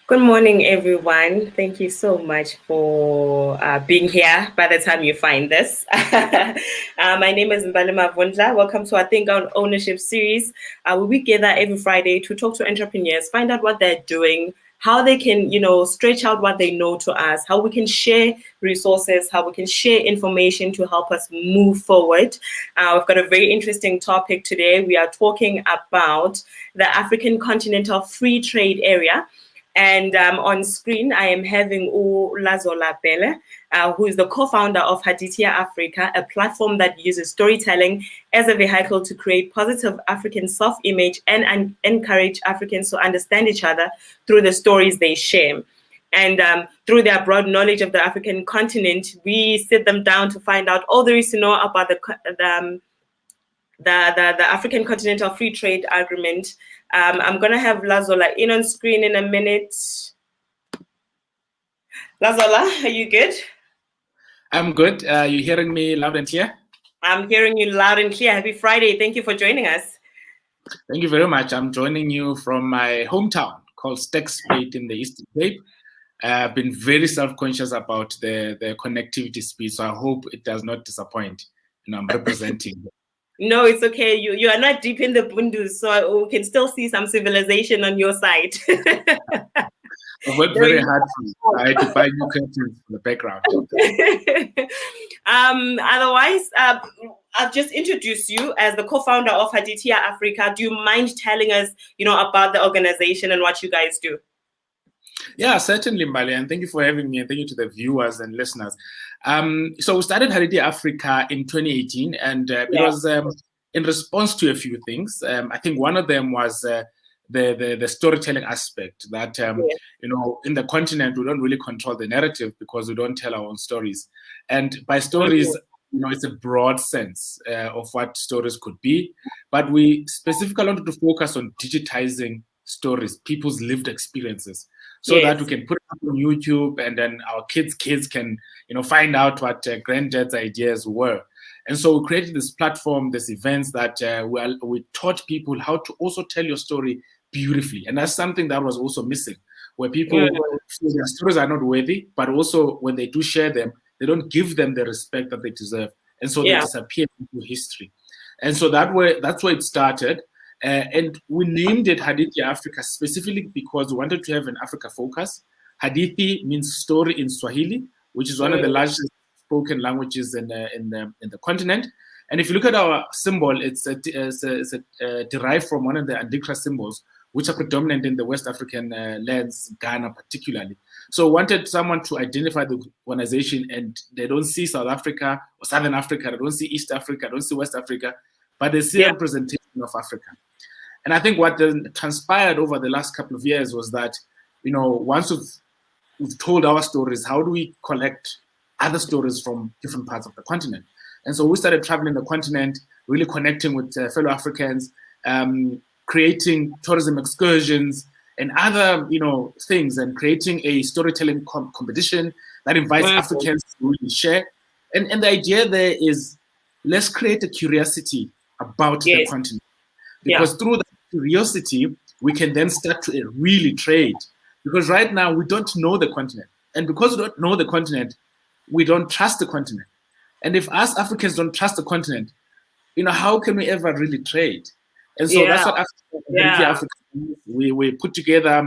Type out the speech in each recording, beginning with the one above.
Good morning, everyone. Thank you so much for being here by the time you find this. My name is Mbalima Vundla. Welcome to our Think on Ownership series. We gather every Friday to talk to entrepreneurs, find out what they're doing, how they can, stretch out what they know to us, how we can share resources, how we can share information to help us move forward. We've got a very interesting topic today. We are talking about the African Continental Free Trade Area. And on screen, I am having Lazola Belle, who is the co-founder of Hadithi Ya Africa, a platform that uses storytelling as a vehicle to create positive African self-image and encourage Africans to understand each other through the stories they share. And through their broad knowledge of the African continent, we sit them down to find out all there is to know about the African Continental Free Trade Agreement. I'm going to have Lazola in on screen in a minute. Lazola, are you good? I'm good. You hearing me loud and clear? I'm hearing you loud and clear. Happy Friday. Thank you for joining us. Thank you very much. I'm joining you from my hometown called Stekspruit in the Eastern Cape. I've been very self-conscious about the connectivity speed, so I hope it does not disappoint. I'm representing. No, it's okay. You are not deep in the Bundus, so we can still see some civilization on your side. I worked very hard for I had to buy new curtains for the background. Otherwise, I've just introduced you as the co-founder of Haditha Ya Africa. Do you mind telling us, about the organization and what you guys do? Yeah, certainly, Mbali, and thank you for having me, and thank you to the viewers and listeners. So we started Haditha Ya Africa in 2018, and it was in response to a few things. I think one of them was the storytelling aspect that, in the continent, we don't really control the narrative because we don't tell our own stories. And by stories, it's a broad sense of what stories could be, but we specifically wanted to focus on digitizing stories, people's lived experiences, so that we can put it up on YouTube, and then our kids can, find out what granddad's ideas were. And so we created this platform, this events that we taught people how to also tell your story beautifully. And that's something that was also missing, where people feel their stories are not worthy, but also when they do share them, they don't give them the respect that they deserve. And so they disappear into history. And so that's where it started. And we named it Hadithi Ya Africa specifically because we wanted to have an Africa focus. Hadithi means story in Swahili, which is one of the largest spoken languages in the continent. And if you look at our symbol, it's derived from one of the Andikra symbols, which are predominant in the West African lands, Ghana particularly. So we wanted someone to identify the organization, and they don't see South Africa or Southern Africa, they don't see East Africa, they don't see West Africa, but they see a representation of Africa. And I think what transpired over the last couple of years was that, once we've told our stories, how do we collect other stories from different parts of the continent? And so we started traveling the continent, really connecting with fellow Africans, creating tourism excursions and other, things, and creating a storytelling competition that invites Africans to really share. And the idea there is, let's create a curiosity about the continent. Because through that curiosity, we can then start to really trade. Because right now, we don't know the continent. And because we don't know the continent, we don't trust the continent. And if us Africans don't trust the continent, how can we ever really trade? And so that's what Africa we put together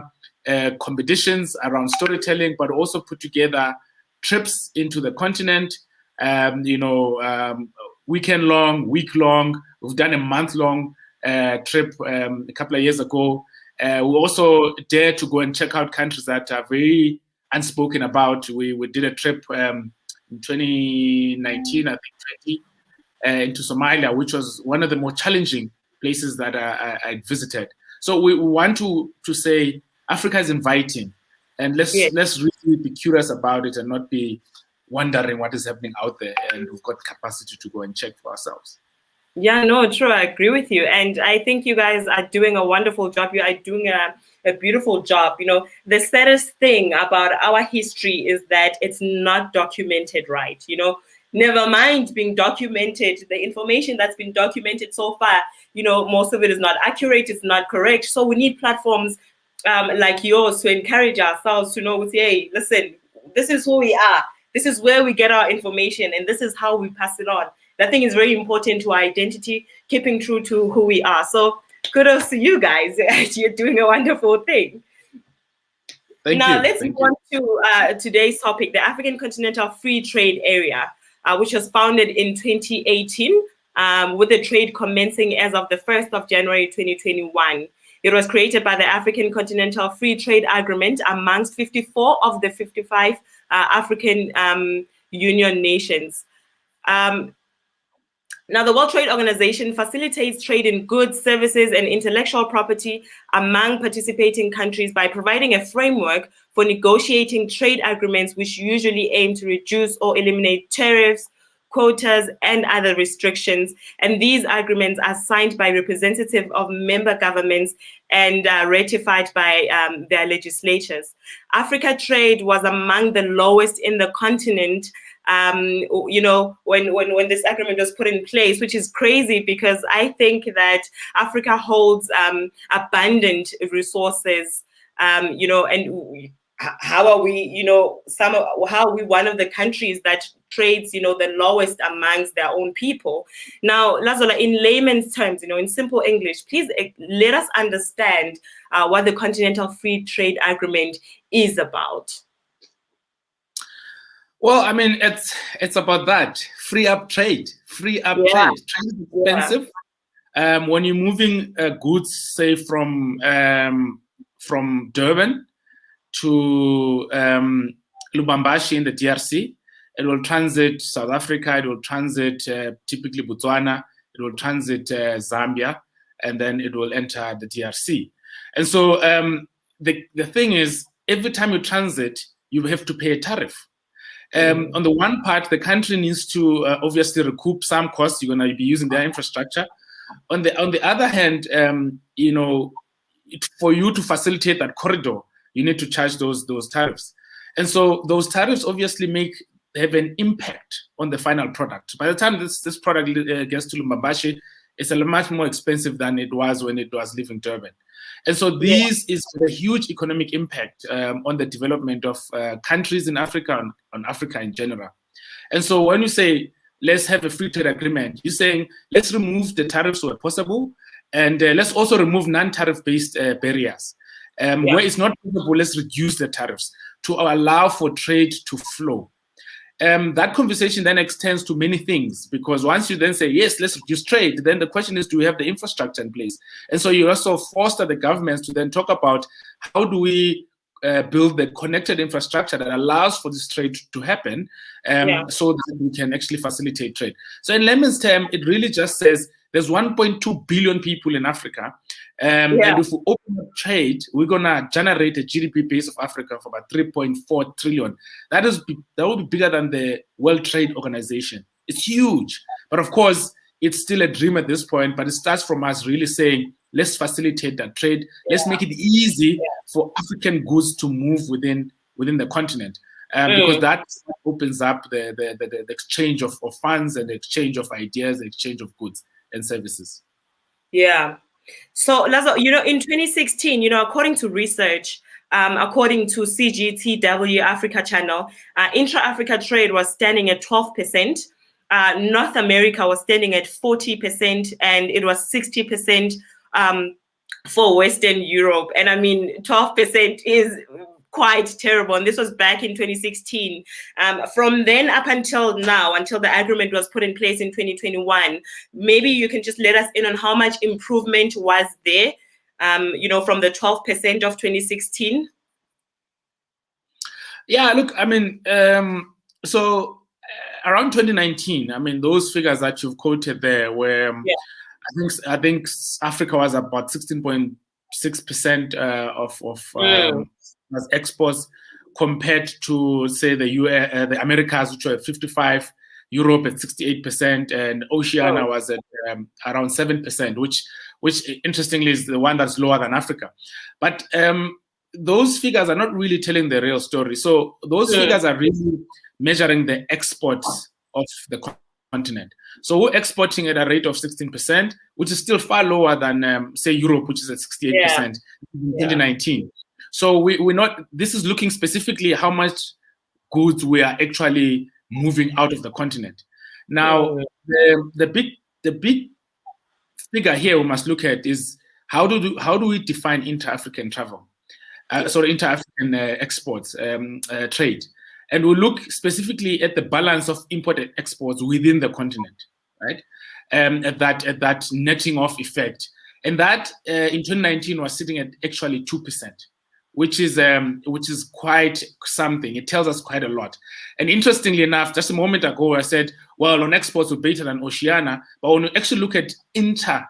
competitions around storytelling, but also put together trips into the continent, weekend long, week long. We've done a month long trip a couple of years ago. We also dare to go and check out countries that are very unspoken about. We did a trip in 2019, I think, into Somalia, which was one of the more challenging places that I visited. So we want to say Africa is inviting, and let's really be curious about it and not be wondering what is happening out there. And we've got capacity to go and check for ourselves. Yeah, no, true. I agree with you. And I think you guys are doing a wonderful job. You are doing a beautiful job. The saddest thing about our history is that it's not documented right. Never mind being documented, the information that's been documented so far, most of it is not accurate, it's not correct. So we need platforms like yours to encourage ourselves to know, hey, listen, this is who we are. This is where we get our information, and this is how we pass it on. That thing is very important to our identity, keeping true to who we are. So kudos to you guys. You're doing a wonderful thing. Now let's move on to today's topic, the African Continental Free Trade Area, which was founded in 2018, with the trade commencing as of the 1st of January 2021. It was created by the African Continental Free Trade Agreement amongst 54 of the 55 African Union nations. Now, the World Trade Organization facilitates trade in goods, services, and intellectual property among participating countries by providing a framework for negotiating trade agreements which usually aim to reduce or eliminate tariffs, quotas, and other restrictions. And these agreements are signed by representatives of member governments and ratified by their legislatures. Africa trade was among the lowest in the continent, you know, when this agreement was put in place, which is crazy because I think that Africa holds abundant resources, you know, and how are we, you know, how are we one of the countries that trades, you know, the lowest amongst their own people? Now, Lazola, in layman's terms, you know, in simple English, please let us understand what the Continental Free Trade Agreement is about. Well, I mean, it's about that. Free up trade. Trade. Trade is expensive. When you're moving goods, say from Durban to Lubumbashi in the DRC, it will transit South Africa, it will transit typically Botswana, it will transit Zambia, and then it will enter the DRC. And so the thing is, every time you transit, you have to pay a tariff. On the one part, the country needs to obviously recoup some costs. You're going to be using their infrastructure. On the other hand, you know, for you to facilitate that corridor, you need to charge those tariffs. And so those tariffs obviously have an impact on the final product. By the time this product gets to Lubumbashi, it's much more expensive than it was when it was leaving Durban. And so this is a huge economic impact on the development of countries in Africa, on Africa in general. And so when you say, let's have a free trade agreement, you're saying, let's remove the tariffs where possible, and let's also remove non-tariff-based barriers. Where it's not possible, let's reduce the tariffs to allow for trade to flow. That conversation then extends to many things, because once you then say, yes, let's reduce trade, then the question is, do we have the infrastructure in place? And so you also foster the governments to then talk about how do we build the connected infrastructure that allows for this trade to happen, so that we can actually facilitate trade. So in layman's term, it really just says there's 1.2 billion people in Africa. And if we open up trade, we're going to generate a GDP base of Africa for about 3.4 trillion. That would be bigger than the World Trade Organization. It's huge. But of course, it's still a dream at this point. But it starts from us really saying, let's facilitate that trade. Let's make it easy for African goods to move within the continent. Because that opens up the exchange of funds and the exchange of ideas, the exchange of goods and services. Yeah. So, Lazo, you know, in 2016, you know, according to research, according to CGTW Africa Channel, intra-Africa trade was standing at 12%. North America was standing at 40%, and it was 60% for Western Europe. And I mean, 12% is quite terrible. And this was back in 2016. From then up until now, until the agreement was put in place in 2021, maybe you can just let us in on how much improvement was there, you know, from the 12% of 2016. Yeah, look, I mean, so around 2019, I mean, those figures that you've quoted there were, I think Africa was about 16.6% of as exports, compared to, say, the Americas, which were at 55%, Europe at 68%, and Oceania was at around 7%, which interestingly is the one that's lower than Africa. But those figures are not really telling the real story. So those figures are really measuring the exports of the continent. So we're exporting at a rate of 16%, which is still far lower than, say, Europe, which is at 68% in 2019. So we're not, this is looking specifically how much goods we are actually moving out of the continent. Now, the big figure here we must look at is how do we define inter-African travel? Inter-African exports, trade. And we'll look specifically at the balance of import and exports within the continent, right? At that netting off effect. And that in 2019 was sitting at actually 2%, which is quite something. It tells us quite a lot. And interestingly enough, just a moment ago, I said, well, on exports we're better than Oceania, but when we actually look at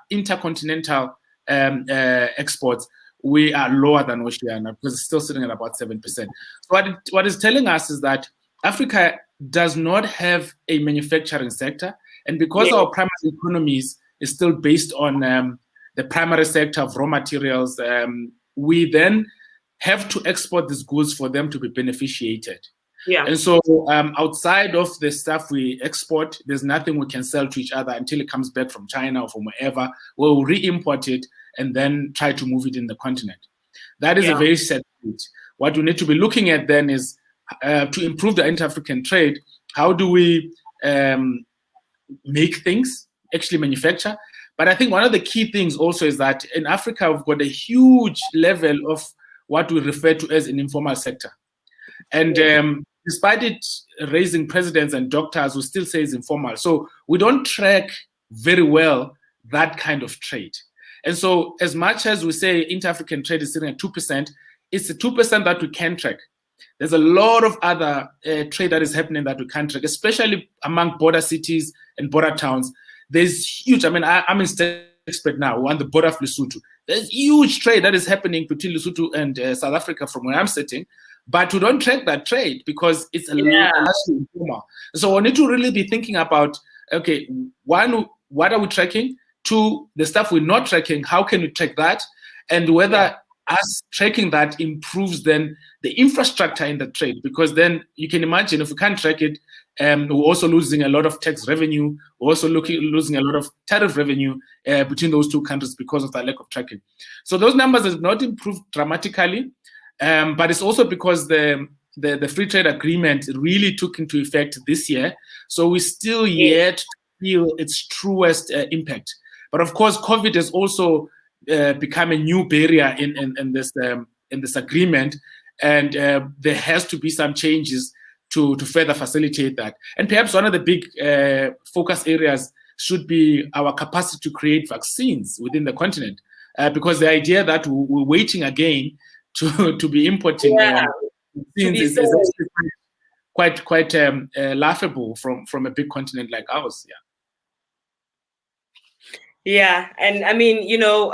intercontinental exports, we are lower than Oceania because it's still sitting at about 7%. So what it's telling us is that Africa does not have a manufacturing sector, and because our primary economies is still based on the primary sector of raw materials, we then have to export these goods for them to be beneficiated. And so outside of the stuff we export, there's nothing we can sell to each other until it comes back from China or from wherever. We'll re-import it and then try to move it in the continent. That is a very sad state. What we need to be looking at then is to improve the inter-African trade, how do we make things, actually manufacture? But I think one of the key things also is that in Africa, we've got a huge level of what we refer to as an informal sector. And despite it raising presidents and doctors, we still say it's informal. So we don't track very well that kind of trade. And so as much as we say inter-African trade is sitting at 2%, it's the 2% that we can track. There's a lot of other trade that is happening that we can't track, especially among border cities and border towns. There's huge, I mean, I'm in state expert now, we're on the border of Lesotho. There's huge trade that is happening between Lesotho and South Africa from where I'm sitting, but we don't track that trade because it's a largely informal. So we need to really be thinking about, okay, one, what are we tracking? Two, the stuff we're not tracking, how can we track that? And whether us tracking that improves then the infrastructure in the trade, because then you can imagine if we can't track it, we're also losing a lot of tax revenue, we're also losing a lot of tariff revenue between those two countries because of that lack of tracking. So those numbers have not improved dramatically, but it's also because the free trade agreement really took into effect this year. So we still yet to feel its truest impact. But of course, COVID has also become a new barrier in this agreement, and there has to be some changes to further facilitate that. And perhaps one of the big focus areas should be our capacity to create vaccines within the continent, because the idea that we're waiting again to be importing vaccines is actually quite laughable from a big continent like ours. Yeah, and I mean, you know,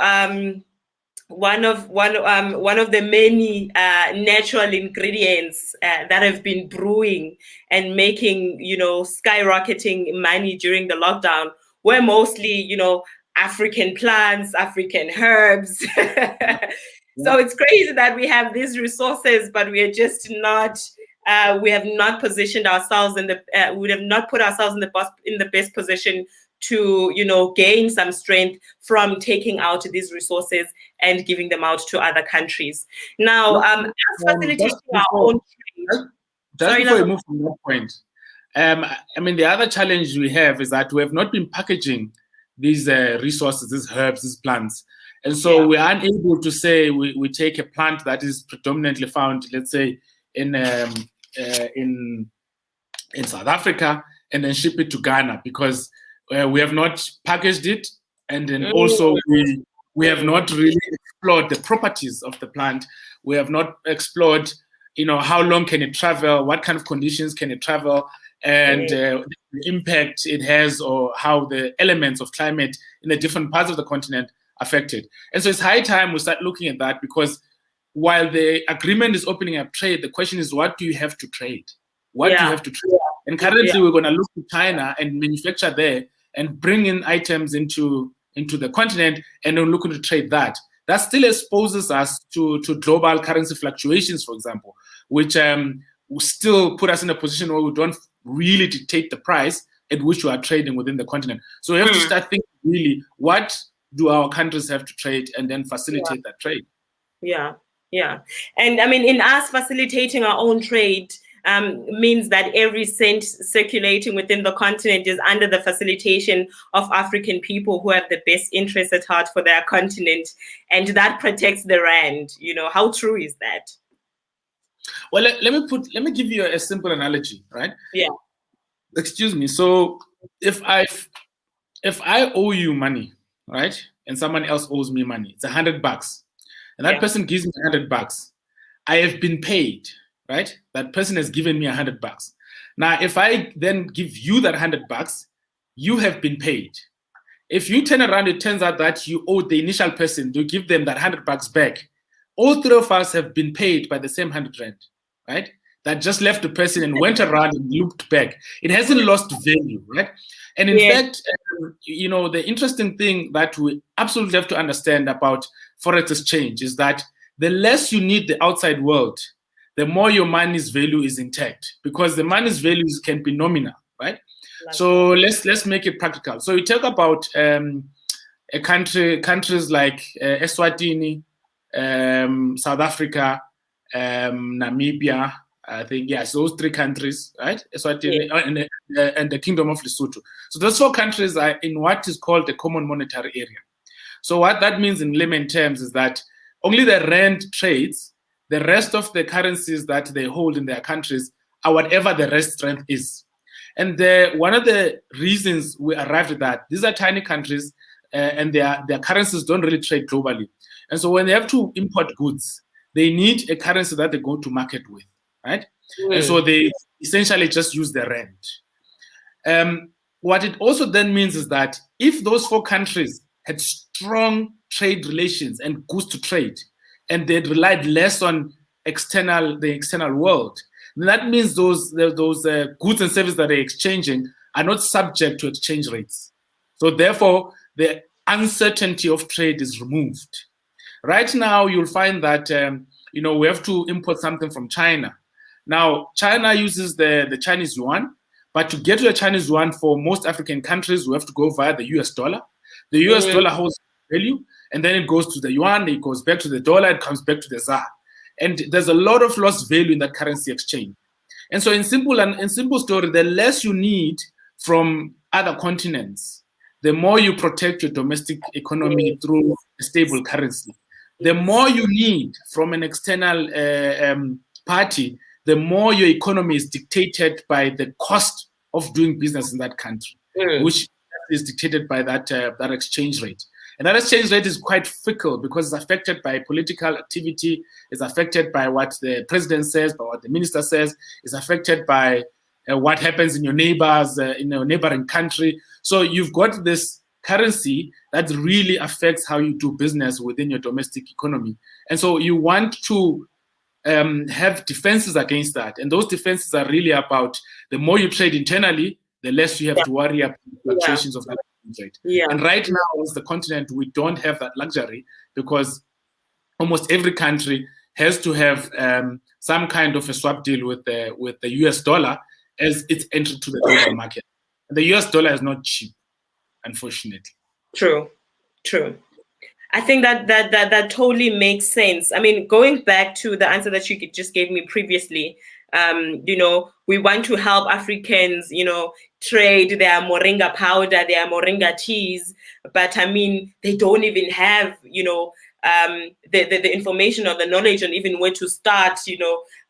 one of the many natural ingredients that have been brewing and making, you know, skyrocketing money during the lockdown were mostly, you know, African plants, African herbs. So it's crazy that we have these resources, but we are just not. We have not positioned ourselves we have not put ourselves in the best position to, you know, gain some strength from taking out these resources and giving them out to other countries. Now, facilitating our own trade. Just before we move from that point, I mean, the other challenge we have is that we have not been packaging these resources, these herbs, these plants. And so we are unable to say we take a plant that is predominantly found, let's say, in South Africa and then ship it to Ghana, because we have not packaged it, and then also we have not really explored the properties of the plant. We have not explored, you know, how long can it travel, what kind of conditions can it travel, and the impact it has, or how the elements of climate in the different parts of the continent affect it. And so it's high time we start looking at that, because while the agreement is opening up trade, the question is, what do you have to trade? What do you have to trade? And currently we're going to look to China and manufacture there and bring in items into the continent, and then looking to trade that. That still exposes us to global currency fluctuations, for example, which will still put us in a position where we don't really dictate the price, at which you are trading within the continent. So we have to start thinking really, what do our countries have to trade, and then facilitate that trade. Yeah. And I mean, in us facilitating our own trade means that every cent circulating within the continent is under the facilitation of African people who have the best interests at heart for their continent, and that protects the rand. How true is that? Well, let me give you a simple analogy, right? Yeah. Excuse me. So if I owe you money, right, and someone else owes me money, it's $100, and that person gives me $100, I have been paid, right? That person has given me $100. Now, if I then give you that $100, you have been paid. If you turn around, it turns out that you owe the initial person to give them that $100 back. All three of us have been paid by the same 100 rand, right? That just left the person and went around and looped back. It hasn't lost value, right? And in fact, the interesting thing that we absolutely have to understand about Forex exchange is that the less you need the outside world, the more your money's value is intact, because the money's values can be nominal, right? So let's make it practical. So you talk about countries like Eswatini, South Africa, Namibia, I think, yes, those three countries, right? Eswatini and the Kingdom of Lesotho. So those four countries are in what is called the Common Monetary Area. So what that means in layman terms is that only the rand trades. The rest of the currencies that they hold in their countries are whatever the rest strength is. And one of the reasons we arrived at that, these are tiny countries and their currencies don't really trade globally. And so when they have to import goods, they need a currency that they go to market with, right? And so they essentially just use the rand. What it also then means is that if those four countries had strong trade relations and goods to trade, and they relied less on the external world, then that means those goods and services that they're exchanging are not subject to exchange rates. So therefore, the uncertainty of trade is removed. Right now, you'll find that we have to import something from China. Now, China uses the Chinese yuan, but to get to the Chinese yuan for most African countries, we have to go via the US dollar. The US dollar holds value, and then it goes to the yuan, it goes back to the dollar, it comes back to the ZAR. And there's a lot of lost value in that currency exchange. And so in simple story, the less you need from other continents, the more you protect your domestic economy through a stable currency. The more you need from an external party, the more your economy is dictated by the cost of doing business in that country, which is dictated by that exchange rate. And that exchange rate is quite fickle because it's affected by political activity, it's affected by what the president says, by what the minister says, it's affected by what happens in your neighbors, in your neighboring country. So you've got this currency that really affects how you do business within your domestic economy. And so you want to have defenses against that. And those defenses are really about the more you trade internally, the less you have to worry about fluctuations of that trade. And right now, as the continent, we don't have that luxury because almost every country has to have some kind of a swap deal with the US dollar as its entry to the global market. And the US dollar is not cheap, unfortunately. True. I think that totally makes sense. I mean, going back to the answer that you just gave me previously, we want to help Africans, trade their moringa powder, their moringa teas, but I mean, they don't even have, the information or the knowledge on even where to start,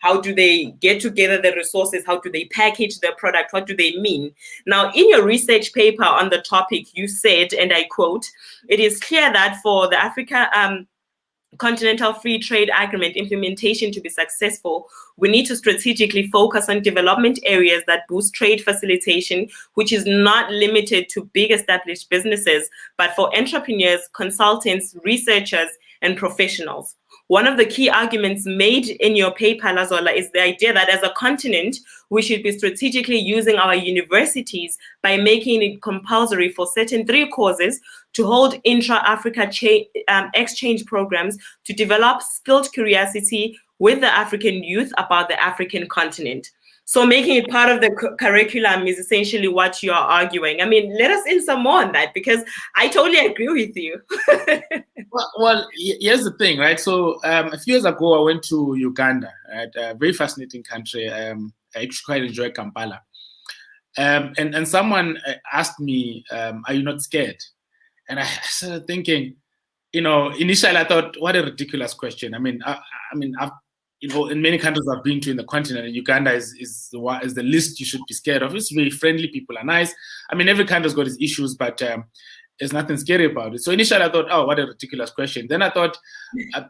how do they get together the resources? How do they package the product? What do they mean? Now, in your research paper on the topic, you said, and I quote, "It is clear that for the Africa Continental Free Trade Agreement implementation to be successful, we need to strategically focus on development areas that boost trade facilitation, which is not limited to big established businesses, but for entrepreneurs, consultants, researchers, and professionals." One of the key arguments made in your paper, Lazola, is the idea that as a continent, we should be strategically using our universities by making it compulsory for certain 3 courses to hold intra-Africa exchange programs to develop skilled curiosity with the African youth about the African continent. So making it part of the curriculum is essentially what you're arguing. I mean, let us in some more on that, because I totally agree with you. Well, here's the thing, right? So a few years ago, I went to Uganda, right? A very fascinating country. I actually quite enjoy Kampala. And someone asked me, are you not scared? And I started thinking, initially I thought, what a ridiculous question. I mean, I've, in many countries I've been to in the continent, and Uganda is the least you should be scared of. It's very friendly, people are nice. I mean, every country's got its issues, but there's nothing scary about it. So initially I thought, oh, what a ridiculous question. Then I thought,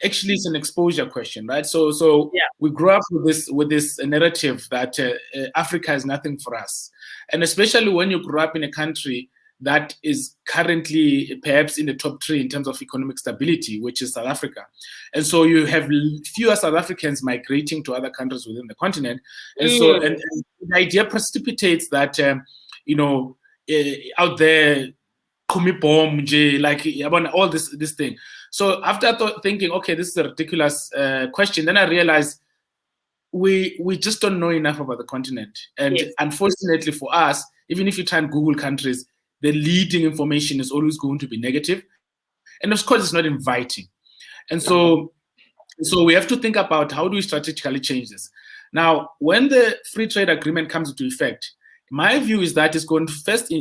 actually, it's an exposure question, right? So yeah. We grew up with this narrative that Africa is nothing for us, and especially when you grew up in a country that is currently perhaps in the top 3 in terms of economic stability, which is South Africa. And so you have fewer South Africans migrating to other countries within the continent. And so and the idea precipitates that, out there, like all this thing. So after thinking, okay, this is a ridiculous question, then I realized we just don't know enough about the continent. And yes. Unfortunately for us, even if you try and Google countries, the leading information is always going to be negative. And of course, it's not inviting. And so we have to think about how do we strategically change this. Now, when the free trade agreement comes into effect, my view is that it's going to first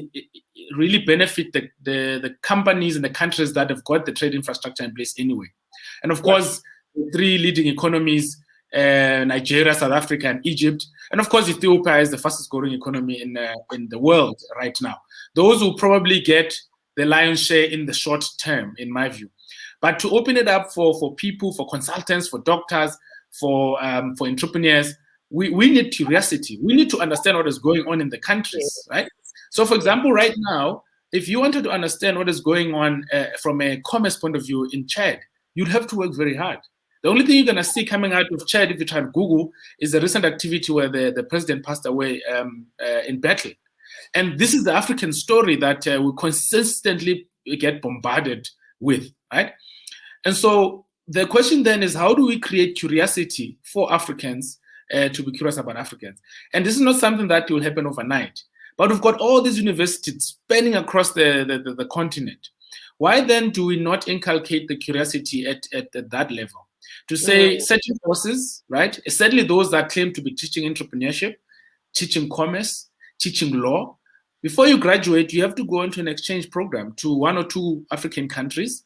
really benefit the companies and the countries that have got the trade infrastructure in place anyway. And of course, the 3 leading economies, Nigeria, South Africa, and Egypt. And of course, Ethiopia is the fastest growing economy in the world right now. Those will probably get the lion's share in the short term, in my view. But to open it up for people, for consultants, for doctors, for entrepreneurs, we need curiosity. We need to understand what is going on in the countries, right? So, for example, right now, if you wanted to understand what is going on from a commerce point of view in Chad, you'd have to work very hard. The only thing you're going to see coming out of Chad, if you try to Google, is the recent activity where the president passed away in battle. And this is the African story that we consistently get bombarded with, right? And so the question then is, how do we create curiosity for Africans to be curious about Africans? And this is not something that will happen overnight. But we've got all these universities spanning across the continent. Why then do we not inculcate the curiosity at that level? To say certain courses, right? Certainly those that claim to be teaching entrepreneurship, teaching commerce, teaching law. Before you graduate, you have to go into an exchange program to 1 or 2 African countries.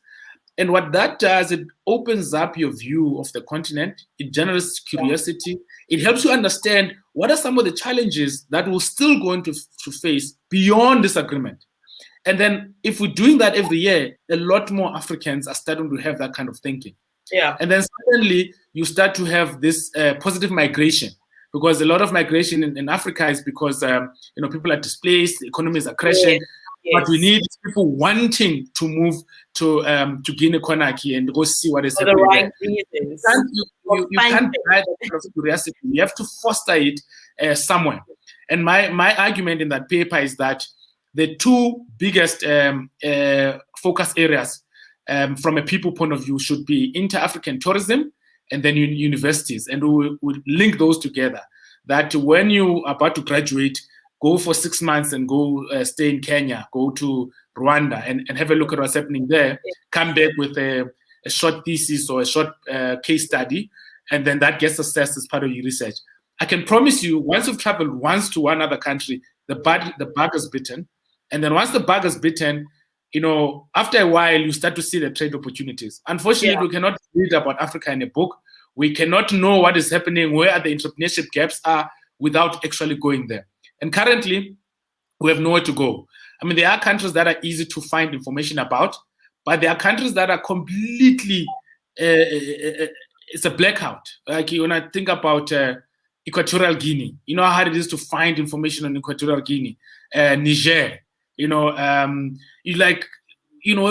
And what that does, it opens up your view of the continent. It generates curiosity. It helps you understand what are some of the challenges that we're still going to face beyond this agreement. And then if we're doing that every year, a lot more Africans are starting to have that kind of thinking. Yeah. And then suddenly you start to have this positive migration, because a lot of migration in Africa is because people are displaced, economies are crashing. Yes. What we need is people wanting to move to Guinea-Conakry and go see what is happening. For the right reasons. You can't buy that kind of curiosity. You have to foster it somewhere. And my argument in that paper is that the 2 biggest focus areas from a people point of view should be inter-African tourism and then universities. And we link those together. That when you are about to graduate, go for 6 months and go stay in Kenya, go to Rwanda and have a look at what's happening there, come back with a short thesis or a short case study, and then that gets assessed as part of your research. I can promise you, once you've traveled once to one other country, the bug is bitten. And then once the bug is bitten, after a while, you start to see the trade opportunities. Unfortunately, we cannot read about Africa in a book. We cannot know what is happening, where the entrepreneurship gaps are, without actually going there. And currently, we have nowhere to go. I mean, there are countries that are easy to find information about, but there are countries that are completely, it's a blackout. Like when I think about Equatorial Guinea, you know how hard it is to find information on Equatorial Guinea, Niger, where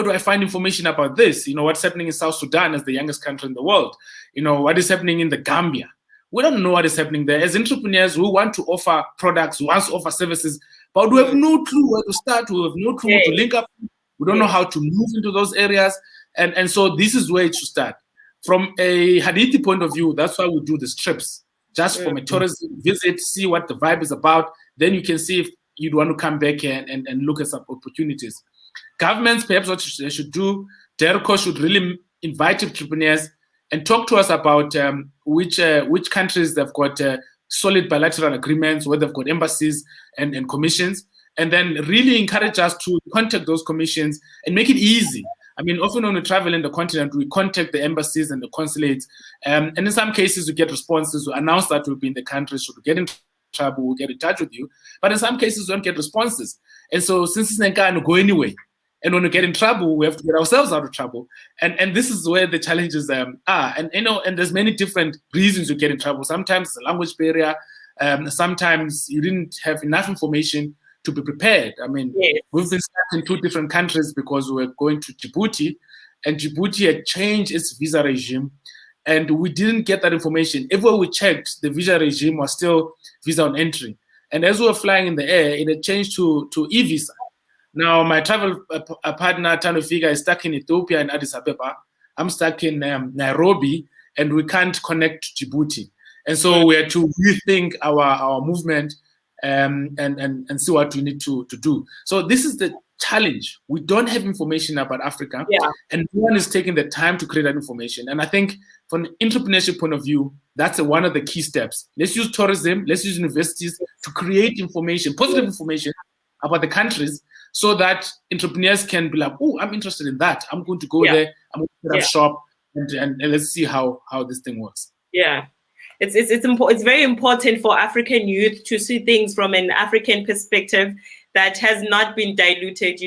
do I find information about this? What's happening in South Sudan as the youngest country in the world? What is happening in the Gambia? We don't know what is happening there. As entrepreneurs, we want to offer products, we want to offer services, but we have no clue where to start. We have no clue where to link up. We don't know how to move into those areas. And so this is where it should start. From a Hadithi point of view, that's why we do these trips, just from a tourism visit, see what the vibe is about. Then you can see if you'd want to come back and look at some opportunities. Governments, perhaps what they should do, DERCO should really invite entrepreneurs and talk to us about which countries they've got solid bilateral agreements, where they've got embassies and commissions, and then really encourage us to contact those commissions and make it easy. I mean, often when we travel in the continent, we contact the embassies and the consulates, and in some cases we get responses. We announce that we'll be in the country, should we get in trouble, we'll get in touch with you. But in some cases we don't get responses. And so since it's not going to go anyway, and when we get in trouble, we have to get ourselves out of trouble. And this is where the challenges are. And and there's many different reasons you get in trouble. Sometimes it's a language barrier. Sometimes you didn't have enough information to be prepared. I mean, yes. We've been stuck in 2 different countries because we were going to Djibouti, and Djibouti had changed its visa regime, and we didn't get that information. Everywhere we checked, the visa regime was still visa on entry. And as we were flying in the air, it had changed to e-visa. Now, my travel partner, Tanufika, is stuck in Ethiopia and Addis Ababa. I'm stuck in Nairobi, and we can't connect to Djibouti. And so we had to rethink our movement and see what we need to do. So this is the challenge. We don't have information about Africa, and no one is taking the time to create that information. And I think from an entrepreneurship point of view, that's one of the key steps. Let's use tourism, let's use universities to create information, positive information about the countries, so that entrepreneurs can be like, oh, I'm interested in that. I'm going to go there. I'm going to set up shop, and let's see how this thing works. Yeah. It's very important for African youth to see things from an African perspective that has not been diluted.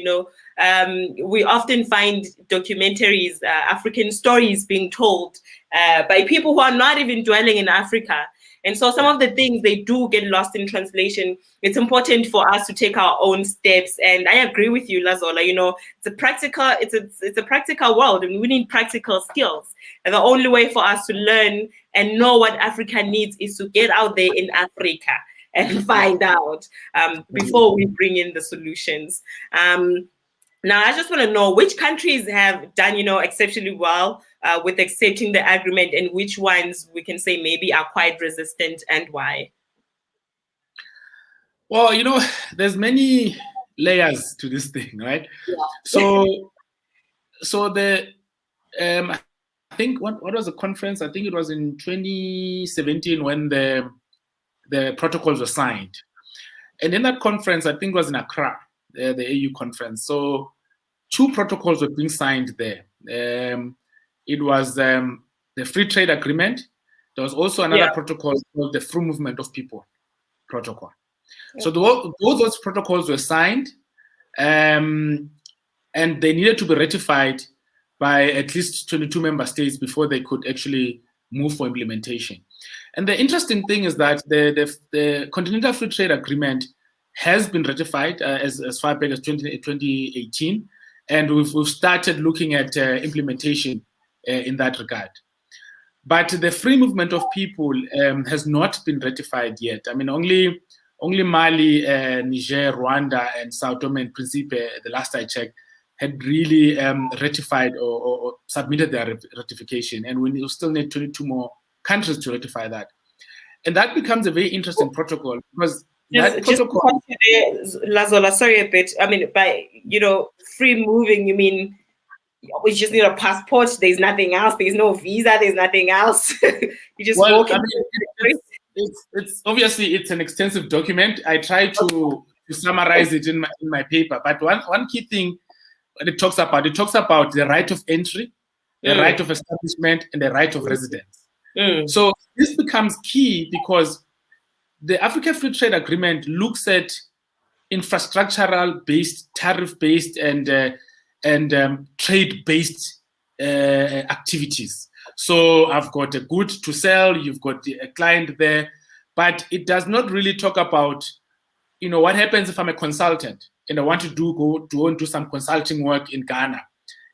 We often find documentaries, African stories being told by people who are not even dwelling in Africa. And so some of the things, they do get lost in translation. It's important for us to take our own steps. And I agree with you, Lazola. It's a practical world, and we need practical skills. And the only way for us to learn and know what Africa needs is to get out there in Africa and find out before we bring in the solutions. Now, I just want to know which countries have done, exceptionally well with accepting the agreement, and which ones we can say maybe are quite resistant, and why? Well, there's many layers to this thing, right? Yeah. So the I think what was the conference? I think it was in 2017 when the protocols were signed, and in that conference, I think it was in Accra, the AU conference. So 2 protocols were being signed there. It was the Free Trade Agreement. There was also another protocol called the Free Movement of People Protocol. So both those protocols were signed, and they needed to be ratified by at least 22 member states before they could actually move for implementation. And the interesting thing is that the Continental Free Trade Agreement has been ratified as far back as 2018, and we've started looking at implementation in that regard. But the free movement of people has not been ratified yet. I mean, only Mali, Niger, Rwanda, and Sao Tome and Principe, the last I checked, had really ratified or submitted their ratification, and we still need 22 more countries to ratify that. And that becomes a very interesting protocol, because Lazola, sorry a bit. I mean, by free moving, you mean we just need a passport? There's nothing else. There's no visa. There's nothing else. You just walk. I mean, it's obviously it's an extensive document. I try to summarize it in my paper. But one key thing it talks about the right of entry, the right of establishment, and the right of residence. So this becomes key because the Africa Free Trade Agreement looks at infrastructural-based, tariff-based, and trade-based activities. So I've got a good to sell, you've got a client there, but it does not really talk about, what happens if I'm a consultant and I want to go and do some consulting work in Ghana.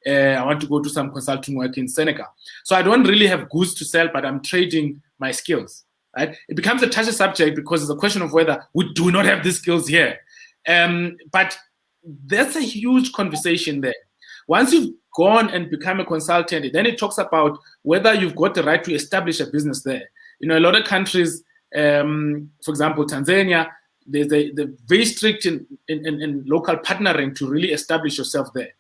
I want to go do some consulting work in Senegal. So I don't really have goods to sell, but I'm trading my skills. Right? It becomes a touchy subject because it's a question of whether we do not have these skills here. But there's a huge conversation there. Once you've gone and become a consultant, then it talks about whether you've got the right to establish a business there. A lot of countries For example, Tanzania, they're very strict in local partnering to really establish yourself there.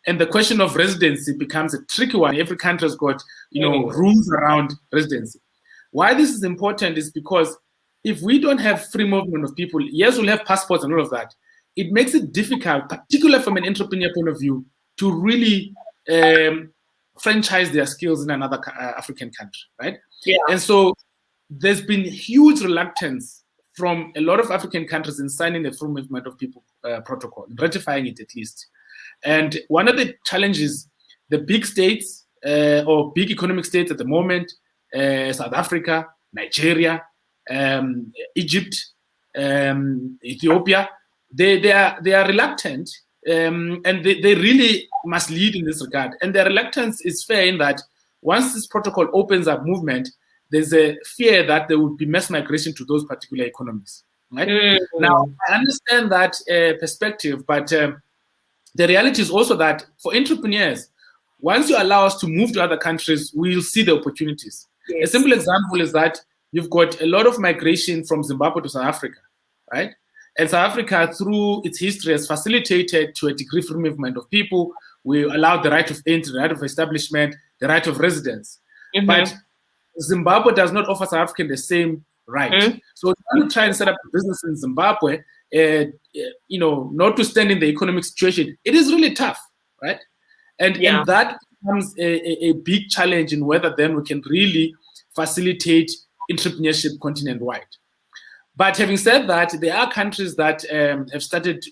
And the question of residency becomes a tricky one. Every country has got, rules around residency. Why this is important is because if we don't have free movement of people, yes, we'll have passports and all of that. It makes it difficult, particularly from an entrepreneur point of view, to really franchise their skills in another African country, right? Yeah. And so there's been huge reluctance from a lot of African countries in signing the free movement of people protocol, ratifying it at least. And one of the challenges, the big states or big economic states at the moment, South Africa, Nigeria, Egypt, Ethiopia, they are reluctant, and they really must lead in this regard. And their reluctance is fair in that once this protocol opens up movement, there's a fear that there would be mass migration to those particular economies. Right? Mm-hmm. Now, I understand that perspective, but the reality is also that for entrepreneurs, once you allow us to move to other countries, we'll see the opportunities. Yes. A simple example is that you've got a lot of migration from Zimbabwe to South Africa, right? And South Africa, through its history, has facilitated to a degree free movement of people. We allow the right of entry, the right of establishment, the right of residence. Mm-hmm. But Zimbabwe does not offer South African the same right. Mm-hmm. So if you try and set up a business in Zimbabwe, notwithstanding the economic situation, it is really tough, right? And that becomes a big challenge in whether then we can really facilitate entrepreneurship continent-wide. But having said that, there are countries that have started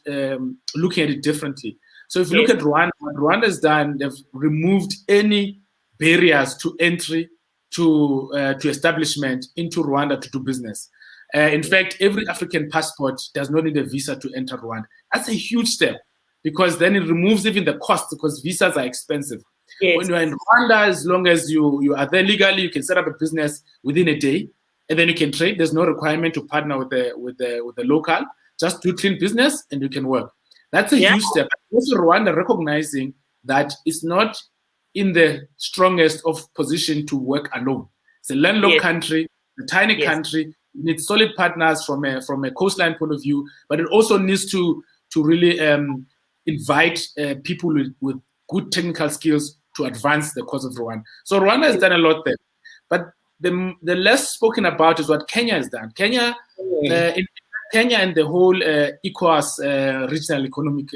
looking at it differently. So if you look at Rwanda, what Rwanda has done, they've removed any barriers to entry to establishment into Rwanda to do business. In fact, every African passport does not need a visa to enter Rwanda. That's a huge step because then it removes even the cost because visas are expensive. Yes. When you're in Rwanda, as long as you are there legally, you can set up a business within a day, and then you can trade. There's no requirement to partner with the local. Just do clean business, and you can work. That's a huge step. Also, Rwanda recognizing that it's not in the strongest of position to work alone. It's a landlocked country, a tiny country. It needs solid partners from a coastline point of view, but it also needs to really invite people with good technical skills to advance the cause of Rwanda. So Rwanda has done a lot there. But the less spoken about is what Kenya has done. Kenya and the whole ECOWAS regional economic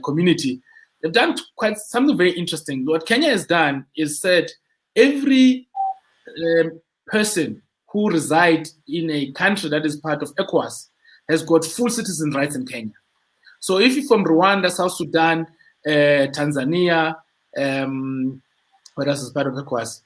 community, they've done quite something very interesting. What Kenya has done is said every person who resides in a country that is part of ECOWAS has got full citizen rights in Kenya. So if you're from Rwanda, South Sudan, Tanzania, what else is part of ECOWAS?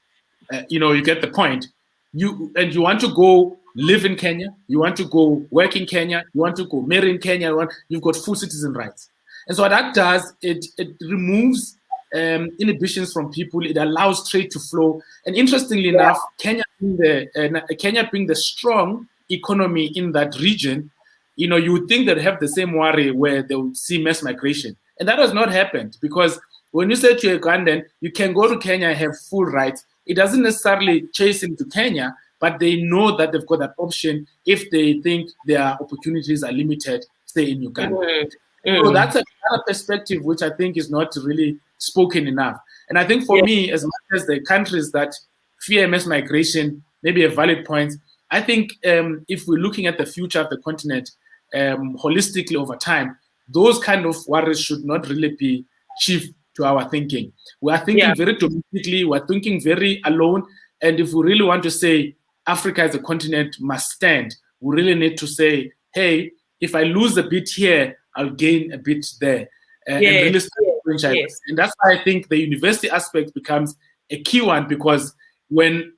You get the point. You want to go live in Kenya, you want to go work in Kenya, you want to go marry in Kenya, you've got full citizen rights. And so what that does, it removes inhibitions from people, it allows trade to flow. And interestingly enough, Kenya being the strong economy in that region, you would think they'd have the same worry where they would see mass migration. And that has not happened because when you say to a Ugandan, you can go to Kenya and have full rights, it doesn't necessarily chase them to Kenya, but they know that they've got that option if they think their opportunities are limited, say in Uganda. Mm-hmm. So that's another perspective which I think is not really spoken enough. And I think for me, as much as the countries that fear mass migration, maybe a valid point, I think if we're looking at the future of the continent holistically over time, those kind of worries should not really be chief to our thinking. We are thinking very domestically, we're thinking very alone. And if we really want to say Africa as a continent must stand, we really need to say, hey, if I lose a bit here, I'll gain a bit there. And really start And that's why I think the university aspect becomes a key one, because when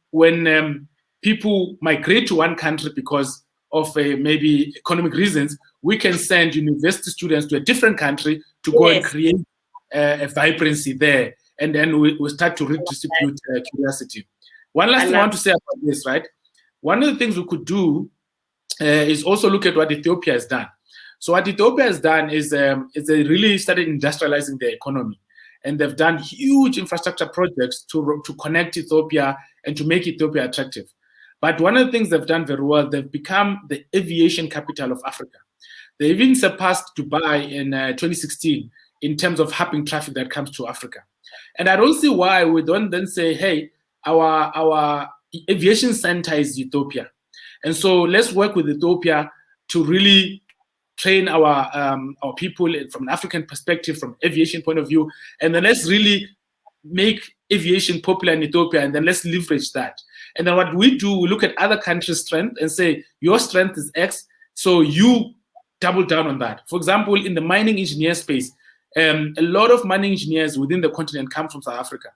people migrate to one country because of maybe economic reasons, we can send university students to a different country to go and create a vibrancy there. And then we start to redistribute curiosity. One last thing I want to say about this, right? One of the things we could do is also look at what Ethiopia has done. So what Ethiopia has done is they really started industrializing their economy. And they've done huge infrastructure projects to connect Ethiopia and to make Ethiopia attractive. But one of the things they've done very well, they've become the aviation capital of Africa. They even surpassed Dubai in 2016 in terms of happening traffic that comes to Africa. And I don't see why we don't then say, hey, our aviation center is Ethiopia. And so let's work with Ethiopia to really train our people from an African perspective, from aviation point of view, and then let's really make aviation popular in Ethiopia, and then let's leverage that. And then what we do, we look at other countries' strength and say, your strength is X, so you double down on that. For example, in the mining engineer space, a lot of mining engineers within the continent come from South Africa.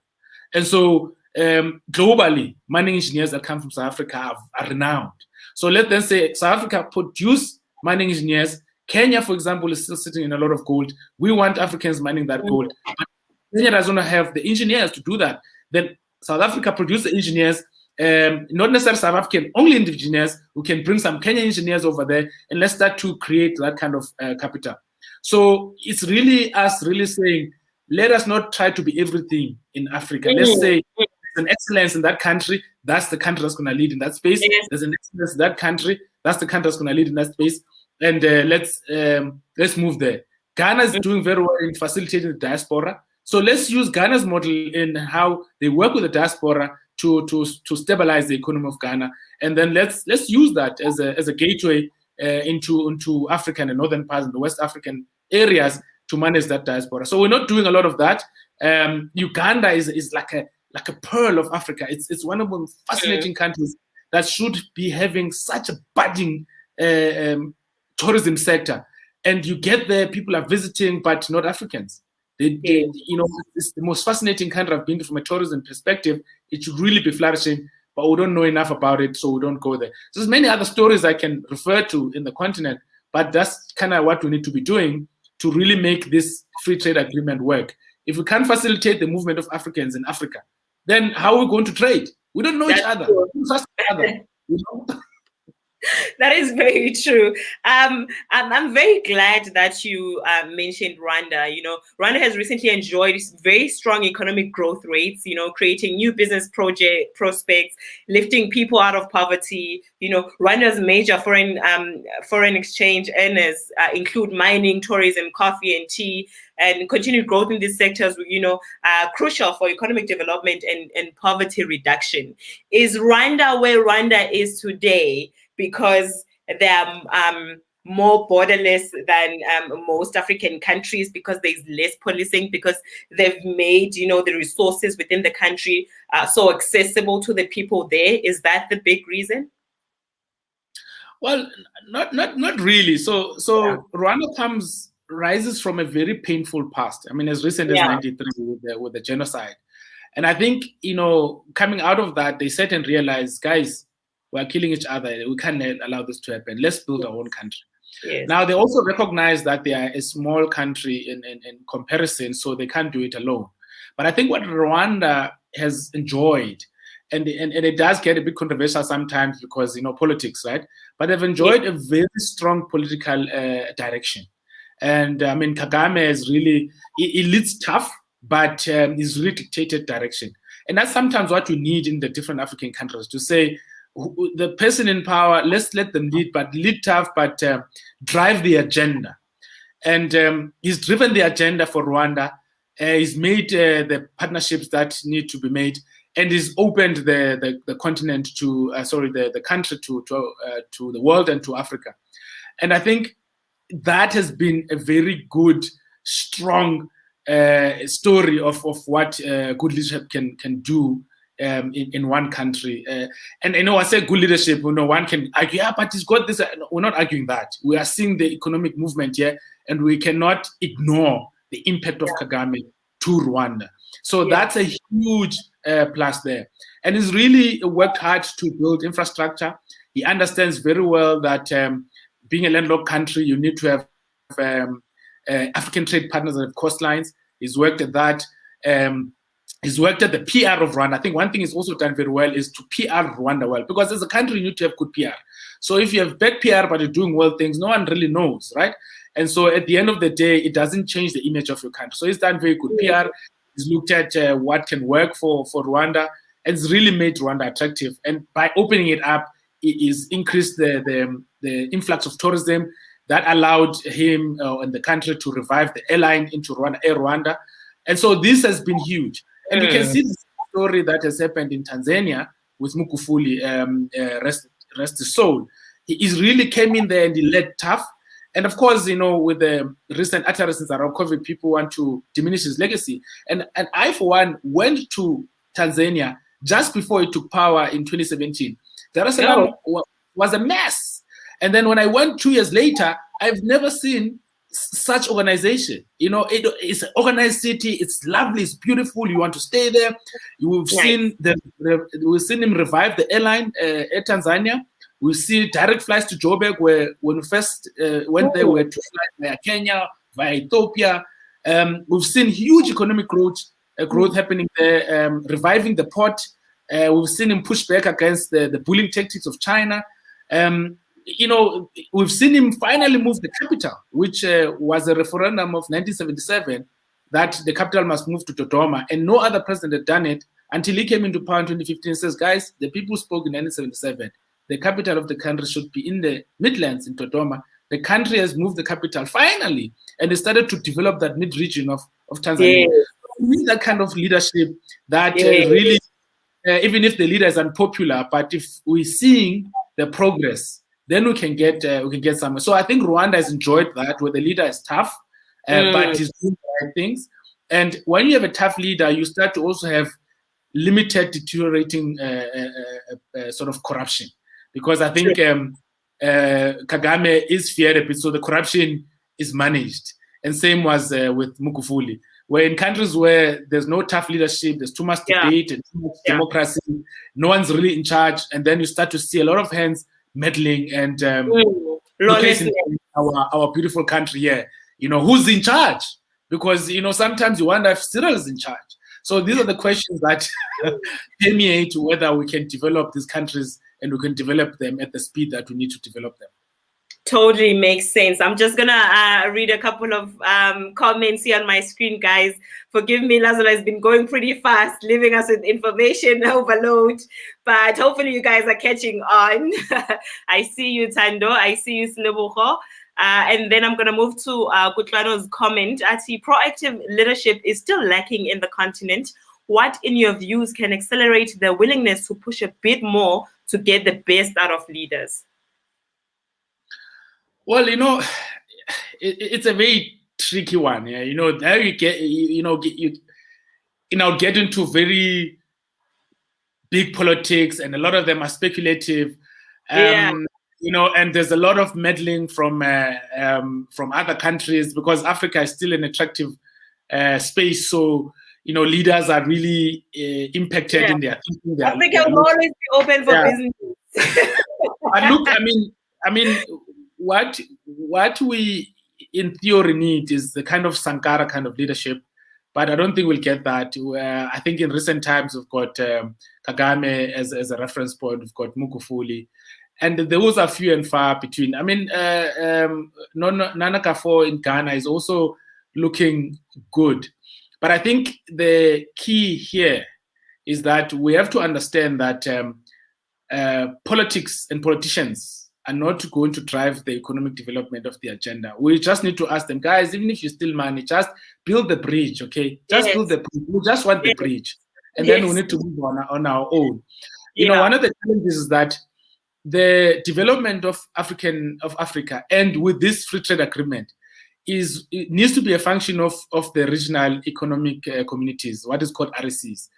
And so globally, mining engineers that come from South Africa are renowned. So let them say South Africa produce mining engineers. Kenya, for example, is still sitting in a lot of gold. We want Africans mining that gold. But Kenya doesn't have the engineers to do that. Then South Africa produce the engineers, not necessarily South African, only engineers who can bring some Kenyan engineers over there, and let's start to create that kind of capital. So it's really us really saying, let us not try to be everything in Africa. Let's say there's an excellence in that country, that's the country that's going to lead in that space. There's an excellence in that country, that's the country that's going to lead in that space. And let's move there. Ghana is doing very well in facilitating the diaspora. So let's use Ghana's model in how they work with the diaspora to stabilize the economy of Ghana. And then let's use that as a gateway into Africa and the northern parts and the West African areas to manage that diaspora. So we're not doing a lot of that. Uganda is like a pearl of Africa. It's one of the most fascinating countries that should be having such a budding tourism sector. And you get there, people are visiting, but not Africans. It's the most fascinating country I've been to from a tourism perspective. It should really be flourishing, but we don't know enough about it, so we don't go there. So there's many other stories I can refer to in the continent, but that's kind of what we need to be doing to really make this free trade agreement work. If we can't facilitate the movement of Africans in Africa, then how are we going to trade? We don't know each other. We don't trust each other. That is very true. I'm very glad that you mentioned Rwanda. Rwanda has recently enjoyed very strong economic growth rates, creating new business prospects, lifting people out of poverty. Rwanda's major foreign exchange earners include mining, tourism, coffee, and tea. And continued growth in these sectors, are crucial for economic development and poverty reduction. Is Rwanda where Rwanda is today because they are more borderless than most African countries, because there's less policing, because they've made, the resources within the country so accessible to the people there? Is that the big reason? Well, not really. So Rwanda rises from a very painful past. I mean, as recent as 93 with the genocide. And I think, coming out of that, they sat and realized, guys, we're killing each other. We can't allow this to happen. Let's build our own country. Yes. Now, they also recognize that they are a small country in comparison, so they can't do it alone. But I think what Rwanda has enjoyed, and it does get a bit controversial sometimes because, politics, right? But they've enjoyed a very strong political direction. And I mean, Kagame is really, he leads tough, but he's really dictated direction. And that's sometimes what you need in the different African countries, to say, the person in power, let's let them lead, but lead tough, but drive the agenda. And he's driven the agenda for Rwanda. He's made the partnerships that need to be made, and he's opened the continent to, the country to the world and to Africa. And I think that has been a very good, strong story of what good leadership can do in one country. And I say good leadership, one can argue, but it's got this. We're not arguing that. We are seeing the economic movement here, and we cannot ignore the impact of Kagame to Rwanda. So that's a huge plus there. And he's really worked hard to build infrastructure. He understands very well that being a landlocked country, you need to have African trade partners that have coastlines. He's worked at that. He's worked at the PR of Rwanda. I think one thing he's also done very well is to PR Rwanda well, because as a country, you need to have good PR. So if you have bad PR, but you're doing well things, no one really knows, right? And so at the end of the day, it doesn't change the image of your country. So he's done very good PR. He's looked at what can work for Rwanda. it's really made Rwanda attractive. And by opening it up, it is increased the influx of tourism that allowed him and the country to revive the airline into Rwanda, Air Rwanda. And so this has been huge. And we can see the story that has happened in Tanzania with Mukufuli, rest his soul. He really came in there and he led tough. And of course, with the recent utterances around COVID, people want to diminish his legacy. And I, for one, went to Tanzania just before he took power in 2017. Dar es Salaam was a mess. And then when I went 2 years later, I've never seen such organization. It's an organized city. It's lovely. It's beautiful. You want to stay there. We've seen him revive the airline, Air Tanzania. We see direct flights to Joburg, where when we first went there, we had to fly via Kenya, via Ethiopia. We've seen huge economic growth happening there, reviving the port. We've seen him push back against the bullying tactics of China. We've seen him finally move the capital, which was a referendum of 1977, that the capital must move to Dodoma, and no other president had done it until he came into power in 2015 and says, guys, the people spoke in 1977. The capital of the country should be in the Midlands, in Dodoma. The country has moved the capital finally, and they started to develop that mid-region of Tanzania. We need that kind of leadership that really, even if the leader is unpopular, but if we're seeing the progress, then we can get somewhere. So I think Rwanda has enjoyed that, where the leader is tough, but he's doing the right things. And when you have a tough leader, you start to also have limited deteriorating sort of corruption. Because I think Kagame is feared a bit, so the corruption is managed. And same was with Mukufuli, where in countries where there's no tough leadership, there's too much debate and too much democracy, no one's really in charge, and then you start to see a lot of hands meddling and our beautiful country here. Who's in charge? Because sometimes you wonder if Cyril is in charge. So these are the questions that permeate whether we can develop these countries and we can develop them at the speed that we need to develop them. Totally makes sense. I'm just gonna read a couple of comments here on my screen, guys. Forgive me, Lazola has been going pretty fast, leaving us with information overload, but hopefully you guys are catching on. I see you, Tando. I see you, Snebucho. And then I'm going to move to Kutlano's comment. Actually, proactive leadership is still lacking in the continent. What, in your views, can accelerate the willingness to push a bit more to get the best out of leaders? Well, it's a very tricky one. Yeah, there you get, get into very big politics, and a lot of them are speculative. And there's a lot of meddling from other countries, because Africa is still an attractive space. So leaders are really impacted in their thinking. Africa will always be open for business. But look, I mean, what we in theory need is the kind of Sankara kind of leadership, but I don't think we'll get that. I think in recent times we've got Kagame as a reference point. We've got Mukufuli. And those are few and far between. I mean, Nana Kafo in Ghana is also looking good. But I think the key here is that we have to understand that politics and politicians are not going to drive the economic development of the agenda. We just need to ask them, guys, even if you steal money, just build the bridge, okay? Just build the bridge. We just want the bridge. And then we need to move on our own. One of the challenges is that the development of Africa, and with this free trade agreement, it needs to be a function of the regional economic communities, what is called RECs,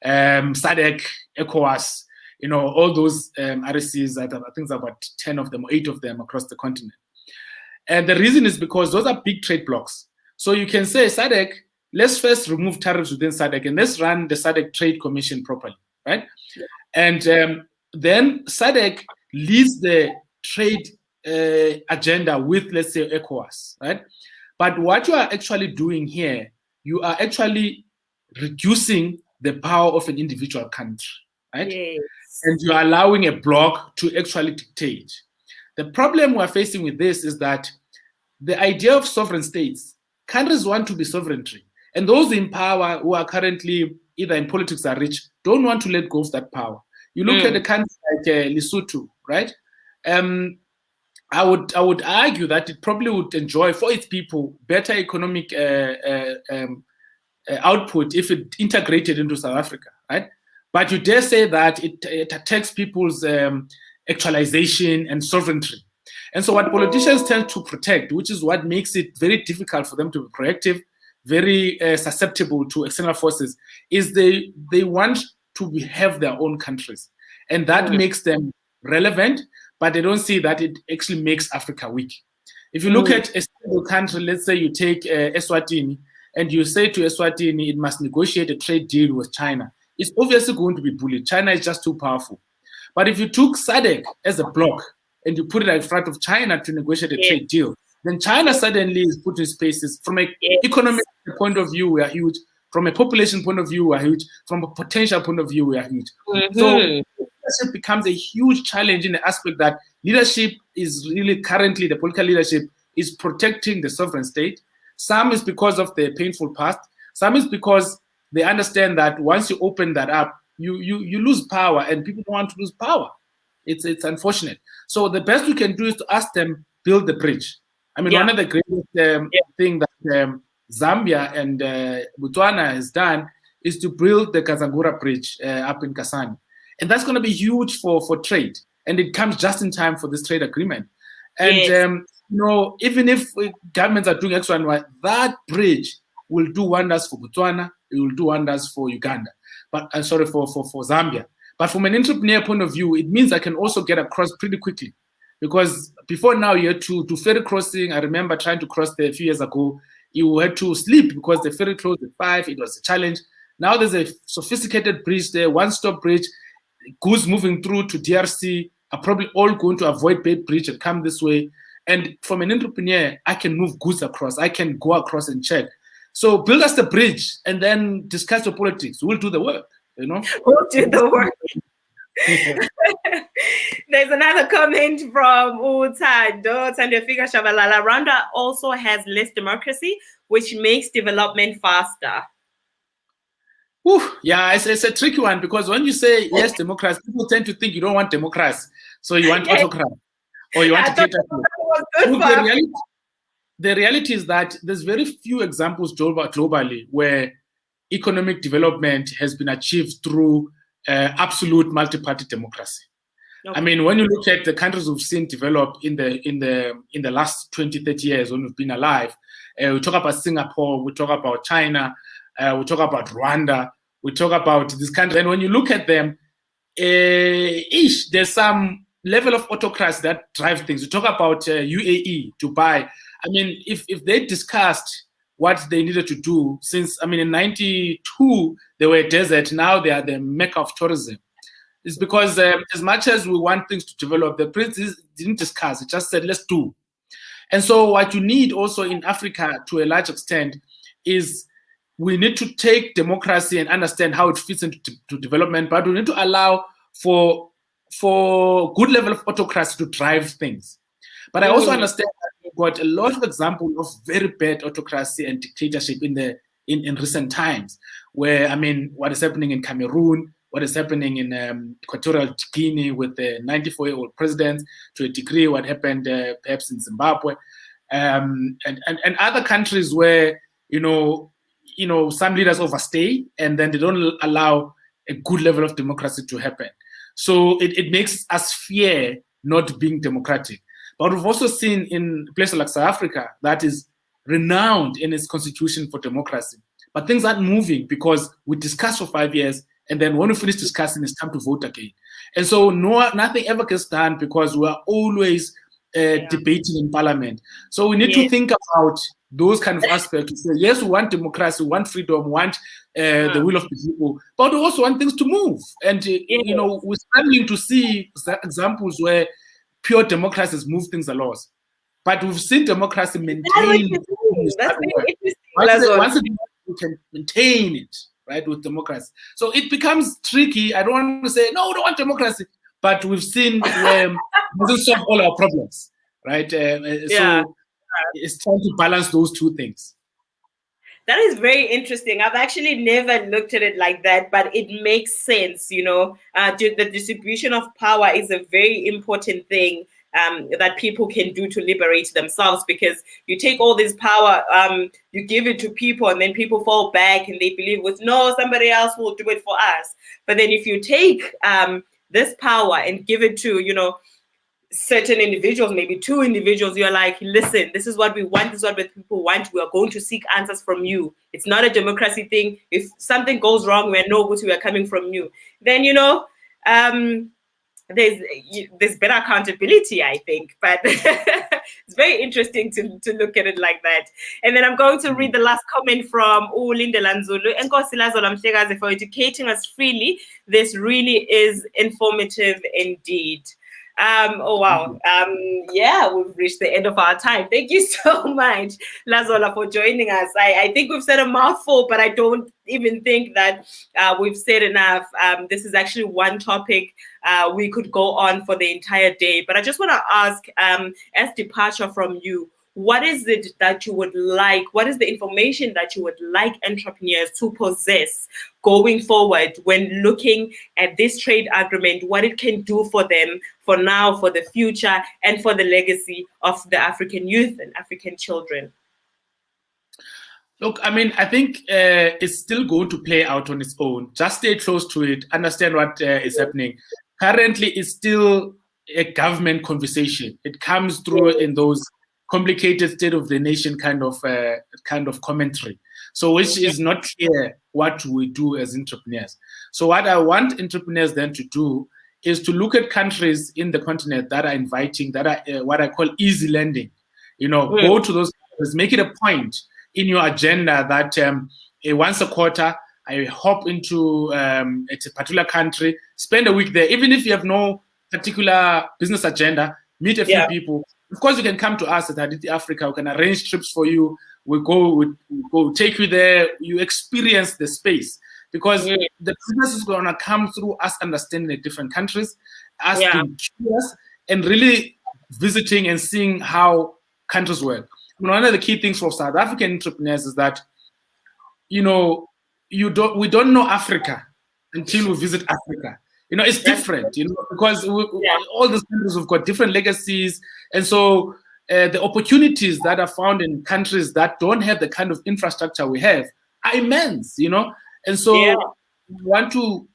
SADC, ECOWAS, all those RECs. I think there's about 10 of them or 8 of them across the continent. And the reason is because those are big trade blocks. So you can say, SADC, let's first remove tariffs within SADC and let's run the SADC Trade Commission properly, right? Yeah. And then SADC leads the trade agenda with, let's say, ECOWAS, right? But what you are actually doing here, you are actually reducing the power of an individual country, right? Yes. And you are allowing a bloc to actually dictate. The problem we're facing with this is that the idea of sovereign states, countries want to be sovereignty, And those in power who are currently either in politics or rich don't want to let go of that power. You look at a country like Lesotho, right? I would argue that it probably would enjoy for its people better economic output if it integrated into South Africa, right? But you dare say that it attacks people's actualization and sovereignty. And so what politicians tend to protect, which is what makes it very difficult for them to be proactive, very susceptible to external forces, is they want to have their own countries. And that makes them relevant, but they don't see that it actually makes Africa weak. If you look at a single country, let's say you take Eswatini, and you say to Eswatini, it must negotiate a trade deal with China, it's obviously going to be bullied. China is just too powerful. But if you took SADC as a bloc and you put it in front of China to negotiate a trade deal, then China suddenly is put in spaces. From an economic point of view, we are huge. From a population point of view, we are huge. From a potential point of view, we are huge. So leadership becomes a huge challenge in the aspect that leadership is really currently, the political leadership is protecting the sovereign state. Some is because of the painful past. Some is because they understand that once you open that up, you lose power, and people don't want to lose power. It's unfortunate. So the best we can do is to ask them, build the bridge. I mean, one of the greatest thing that Zambia and Botswana has done is to build the Kazangura Bridge up in Kasane. And that's going to be huge for trade. And it comes just in time for this trade agreement. And, even if governments are doing X, Y, and Y, that bridge will do wonders for Botswana. It will do wonders for Uganda. But for Zambia. But from an entrepreneur point of view, it means I can also get across pretty quickly. Because before now, you had to do ferry crossing. I remember trying to cross there a few years ago. You had to sleep because the ferry closed at 5. It was a challenge. Now there's a sophisticated bridge there, one-stop bridge. Goods moving through to DRC are probably all going to avoid Bay Bridge and come this way. And from an entrepreneur, I can move goods across. I can go across and check. So build us the bridge and then discuss the politics. We'll do the work, We'll do the work. There's another comment from Utando Tandefika Shabalala. Rwanda also has less democracy, which makes development faster. Yeah, it's a tricky one, because when you say yes, democracy, people tend to think you don't want democracy, so you want autocracy or you want dictatorship. The reality is that there's very few examples globally where economic development has been achieved through absolute multi-party democracy. I mean, when you look at the countries we've seen develop in the last 20, 30 years when we've been alive, we talk about Singapore, we talk about China, we talk about Rwanda, we talk about this country. And when you look at them, there's some level of autocracy that drive things. We talk about UAE, Dubai. I mean, if they discussed what they needed to do, since, I mean, in 92, they were a desert, now they are the mecca of tourism. It's because as much as we want things to develop, the prince didn't discuss, it just said, let's do. And so what you need also in Africa, to a large extent, is we need to take democracy and understand how it fits into development, but we need to allow for good level of autocracy to drive things. But I also understand that we've got a lot of examples of very bad autocracy and dictatorship in recent times, where, I mean, what is happening in Cameroon, what is happening in Equatorial Guinea with the 94-year-old president, to a degree, what happened perhaps in Zimbabwe, and other countries where, some leaders overstay and then they don't allow a good level of democracy to happen. So it makes us fear not being democratic. But we've also seen in places like South Africa that is renowned in its constitution for democracy. But things aren't moving because we discuss for 5 years, and then when we finish discussing, it's time to vote again. And so nothing ever gets done because we are always debating in parliament. So we need to think about those kind of aspects. To say, yes, we want democracy, we want freedom, we want the will of the people, but we also want things to move. And, we're struggling to see examples where pure democracy has moved things along. But we've seen democracy maintain. That's interesting. Once we can maintain it, right, with democracy. So it becomes tricky. I don't want to say, no, we don't want democracy. But we've seen where it doesn't solve all our problems, right? So it's trying to balance those two things. That is very interesting. I've actually never looked at it like that, but it makes sense. The distribution of power is a very important thing that people can do to liberate themselves, because you take all this power, you give it to people, and then people fall back and they believe with no, somebody else will do it for us. But then if you take this power and give it to, certain individuals, maybe two individuals, you're like, listen, this is what we want, this is what the people want, we are going to seek answers from you. It's not a democracy thing. If something goes wrong, we know what we are coming from you. Then there's better accountability, I think. But it's very interesting to look at it like that. And then I'm going to read the last comment from Ulindela Nzulu. Enkosi Lazola Mhlekazi for educating us freely. This really is informative indeed. Oh wow. Yeah, we've reached the end of our time. Thank you so much, Lazola, for joining us. I think we've said a mouthful, but I don't even think that we've said enough. This is actually one topic we could go on for the entire day. But I just want to ask, as departure from you, what is it that you would like? What is the information that you would like entrepreneurs to possess going forward when looking at this trade agreement, what it can do for them for now, for the future, and for the legacy of the African youth and African children? Look, I mean, I think it's still going to play out on its own. Just stay close to it, understand what is happening. Currently, it's still a government conversation. It comes through in those complicated state of the nation kind of commentary. So which is not clear what we do as entrepreneurs. So what I want entrepreneurs then to do is to look at countries in the continent that are inviting, that are what I call easy lending. Go to those countries, make it a point in your agenda that once a quarter, I hop into a particular country, spend a week there, even if you have no particular business agenda, meet a few people. Of course, you can come to us at Hadithi Africa. We can arrange trips for you. We go take you there. You experience the space, because the business is going to come through us understanding the different countries, us being curious, and really visiting and seeing how countries work. One of the key things for South African entrepreneurs is that, we don't know Africa until we visit Africa. It's different, because all these countries have got different legacies. And so the opportunities that are found in countries that don't have the kind of infrastructure we have are immense, And so we want to,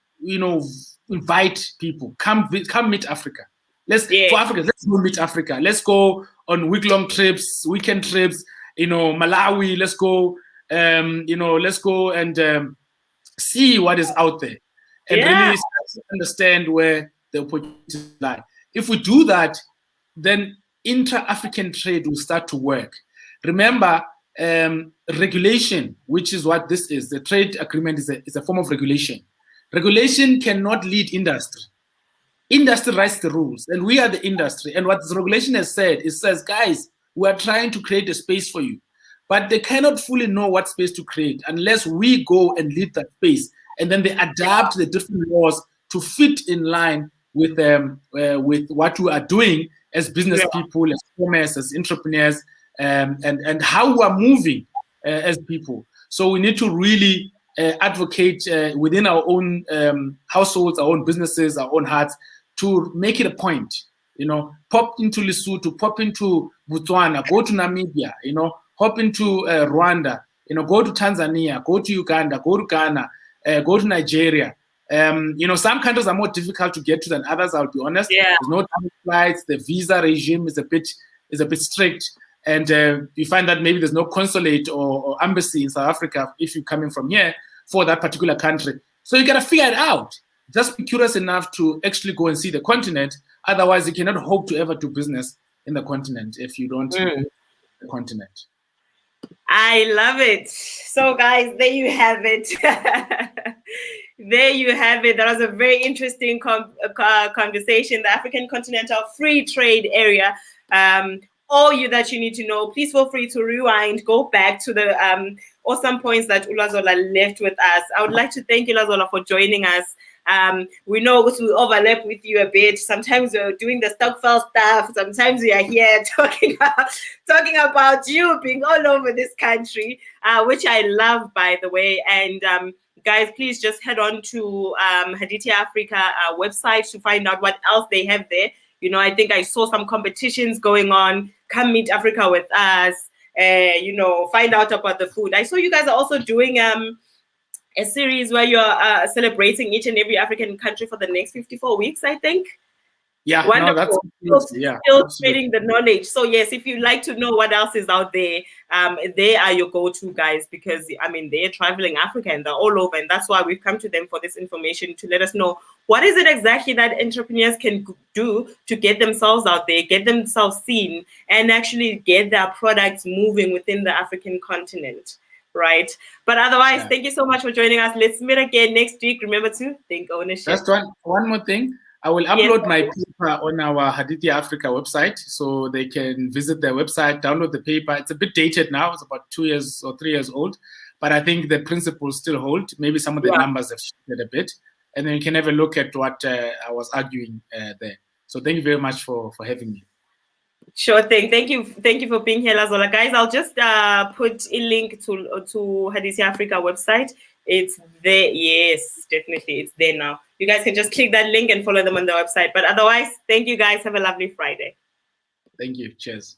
invite people, come meet Africa. For Africa, let's go meet Africa. Let's go on week-long trips, weekend trips, Malawi, let's go, let's go and see what is out there. And really start to understand where the opportunities lie. If we do that, then intra-African trade will start to work. Remember, regulation, which is what this is, the trade agreement is a form of regulation. Regulation cannot lead industry. Industry writes the rules, and we are the industry. And what this regulation has said, it says, guys, we are trying to create a space for you. But they cannot fully know what space to create unless we go and lead that space. And then they adapt the different laws to fit in line with what we are doing as business people, as commerce, as entrepreneurs, and how we are moving as people. So we need to really advocate within our own households, our own businesses, our own hearts, to make it a point. Pop into Lesotho, pop into Botswana, go to Namibia, hop into Rwanda, go to Tanzania, go to Uganda, go to Ghana, go to Nigeria. Some countries are more difficult to get to than others, I'll be honest. There's no direct flights, the visa regime is a bit strict. And you find that maybe there's no consulate or embassy in South Africa if you're coming from here for that particular country. So you got to figure it out. Just be curious enough to actually go and see the continent. Otherwise, you cannot hope to ever do business in the continent if you don't know the continent. I love it. So, guys, there you have it. There you have it. That was a very interesting conversation. The African Continental Free Trade Area. All that you need to know, please feel free to rewind, go back to the awesome points that Lazola left with us. I would like to thank you, Lazola, for joining us. We know we overlap with you a bit. Sometimes we're doing the Stockfell stuff. Sometimes we are here talking about you being all over this country, which I love, by the way. And guys, please just head on to Hadithi Ya Africa website to find out what else they have there. You know, I think I saw some competitions going on. Come meet Africa with us. You know, find out about the food. I saw you guys are also doing a series where you're celebrating each and every African country for the next 54 weeks, I think. Yeah, wonderful. No, that's yeah, still spreading the knowledge. So yes, if you like to know what else is out there, they are your go-to guys, because I mean they're traveling Africa and they're all over, and that's why we've come to them for this information to let us know what is it exactly that entrepreneurs can do to get themselves out there, get themselves seen, and actually get their products moving within the African continent. Right. But otherwise, thank you so much for joining us. Let's meet again next week. Remember to think ownership. Just one more thing. I will upload my paper on our Hadithi Ya Africa website, so they can visit their website, download the paper. It's a bit dated now. It's about 2 years or 3 years old, but I think the principles still hold. Maybe some of the numbers have shifted a bit, and then you can have a look at what I was arguing there. So thank you very much for having me. Sure thing. Thank you for being here, Lazola. Guys, I'll just put a link to Hadithi Ya Africa website. It's there. Yes, definitely. It's there now. You guys can just click that link and follow them on the website. But otherwise, thank you guys. Have a lovely Friday. Thank you. Cheers.